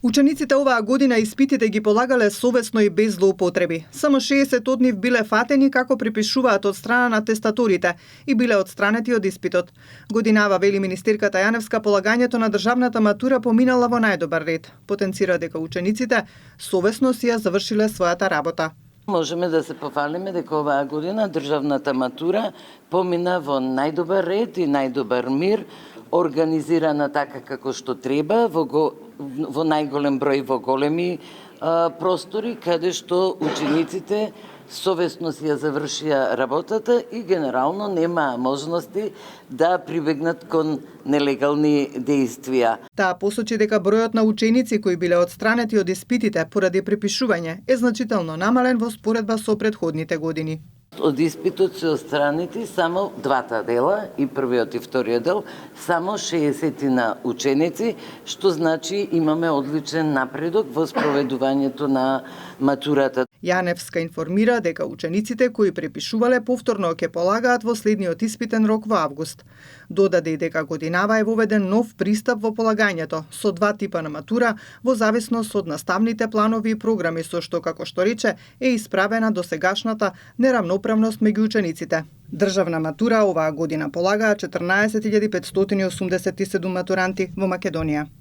Учениците оваа година испитите ги полагале совесно и без злоупотреби. Само 60 од нив биле фатени како припишуваат од страна на тестаторите и биле отстранети од испитот. Годинава, вели министерката Јаневска, полагањето на државната матура поминала во најдобар ред. Потенцира дека учениците совесно си ја завршиле својата работа. Можеме да се пофалиме дека оваа година државната матура помина во најдобар ред и најдобар мир, организирана така како што треба, во најголем број во големи простори, каде што учениците совесно си ја завршија работата и генерално немаа можности да прибегнат кон нелегални дејствија. Таа посочи дека бројот на ученици кои биле отстранети од испитите поради препишување е значително намален во споредба со претходните години. Од испитот се отстранети само двата дела, и првиот и вториот дел, само 60 на ученици, што значи имаме одличен напредок во спроведувањето на матурата. Јаневска информира дека учениците кои препишувале повторно ќе полагаат во следниот испитен рок во август. Додаде и дека годинава е воведен нов пристап во полагањето со два типа на матура во зависност од наставните планови и програми, со што, како што рече, е исправена досегашната неравноправност меѓу учениците. Државна матура оваа година полагаа 14.587 матуранти во Македонија.